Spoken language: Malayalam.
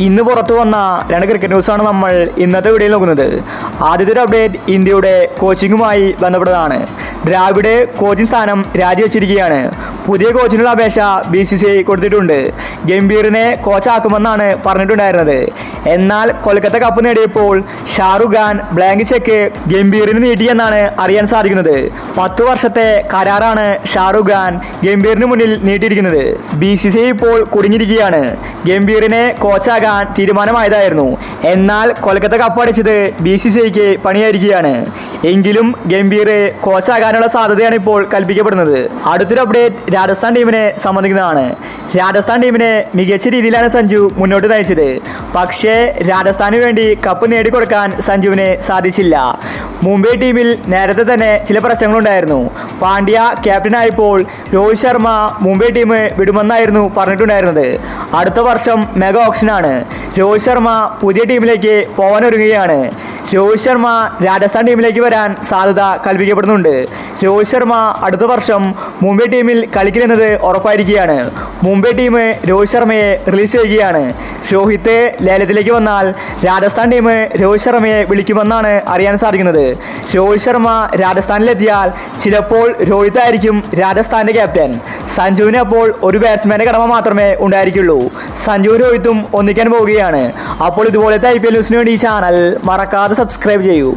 ഇന്ന് പുറത്തു വന്ന രണ്ട് ക്രിക്കറ്റ് ന്യൂസാണ് നമ്മൾ ഇന്നത്തെ വീഡിയോയിൽ നോക്കുന്നത്. ആദ്യത്തെ ഒരു അപ്ഡേറ്റ് ഇന്ത്യയുടെ കോച്ചിങ്ങുമായി ബന്ധപ്പെട്ടതാണ്. ദ്രാവിഡ് കോച്ചിങ് സ്ഥാനം രാജിവെച്ചിരിക്കുകയാണ്. പുതിയ കോച്ചിനുള്ള അപേക്ഷ BCCI കൊടുത്തിട്ടുണ്ട്. ഗംഭീറിനെ കോച്ചാക്കുമെന്നാണ് പറഞ്ഞിട്ടുണ്ടായിരുന്നത്. എന്നാൽ കൊൽക്കത്ത കപ്പ് നേടിയപ്പോൾ ഷാറുഖ് ഖാൻ ബ്ലാങ്ക് ചെക്ക് ഗംഭീറിന് നീട്ടിയെന്നാണ് അറിയാൻ സാധിക്കുന്നത്. 10 വർഷത്തെ കരാറാണ് ഷാറുഖ് ഖാൻ ഗംഭീറിന് മുന്നിൽ നീട്ടിയിരിക്കുന്നത്. BCCI ഇപ്പോൾ കുടുങ്ങിയിരിക്കുകയാണ്. ഗംഭീറിനെ കോച്ചാക്കാൻ തീരുമാനമായതായിരുന്നു. എന്നാൽ കൊൽക്കത്ത കപ്പടിച്ചത് BCCIക്ക് പണിയായിരിക്കുകയാണ്. എങ്കിലും ഗംഭീർ കോച്ചാകാനുള്ള സാധ്യതയാണ് ഇപ്പോൾ കൽപ്പിക്കപ്പെടുന്നത്. അടുത്തൊരു അപ്ഡേറ്റ് രാജസ്ഥാൻ ടീമിനെ സംബന്ധിക്കുന്നതാണ്. രാജസ്ഥാൻ ടീമിനെ മികച്ച രീതിയിലാണ് സഞ്ജു മുന്നോട്ട് നയിച്ചത്. പക്ഷേ രാജസ്ഥാന് വേണ്ടി കപ്പ് നേടിക്കൊടുക്കാൻ സഞ്ജുവിന് സാധിച്ചില്ല. മുംബൈ ടീമിൽ നേരത്തെ തന്നെ ചില പ്രശ്നങ്ങളുണ്ടായിരുന്നു. പാണ്ഡ്യ ക്യാപ്റ്റനായപ്പോൾ രോഹിത് ശർമ്മ മുംബൈ ടീം വിടുമെന്നായിരുന്നു പറഞ്ഞിട്ടുണ്ടായിരുന്നത്. അടുത്ത വർഷം മെഗാ ഓപ്ഷനാണ്. രോഹിത് ശർമ്മ പുതിയ ടീമിലേക്ക് പോകാനൊരുങ്ങുകയാണ്. രോഹിത് ശർമ്മ രാജസ്ഥാൻ ടീമിലേക്ക് വരാൻ സാധ്യത കൽപ്പിക്കപ്പെടുന്നുണ്ട്. രോഹിത് ശർമ്മ അടുത്ത വർഷം മുംബൈ ടീമിൽ കളിക്കില്ലെന്നത് ഉറപ്പായിരിക്കുകയാണ്. മുംബൈ ടീം രോഹിത് ശർമ്മയെ റിലീസ് ചെയ്യുകയാണ്. രോഹിത് ലേലത്തിലേക്ക് വന്നാൽ രാജസ്ഥാൻ ടീം രോഹിത് ശർമ്മയെ വിളിക്കുമെന്നാണ് അറിയാൻ സാധിക്കുന്നത്. രോഹിത് ശർമ്മ രാജസ്ഥാനിലെത്തിയാൽ ചിലപ്പോൾ രോഹിത് ആയിരിക്കും രാജസ്ഥാൻ്റെ ക്യാപ്റ്റൻ. സഞ്ജുവിന് അപ്പോൾ ഒരു ബാറ്റ്സ്മാൻ്റെ കടമ മാത്രമേ ഉണ്ടായിരിക്കുള്ളൂ. സഞ്ജുവും രോഹിത്തും ഒന്നിക്കാൻ പോവുകയാണ്. അപ്പോൾ ഇതുപോലത്തെ IPL ന്യൂസിന് വേണ്ടി ഈ ചാനൽ മറക്കാതെ സബ്സ്ക്രൈബ് ചെയ്യൂ.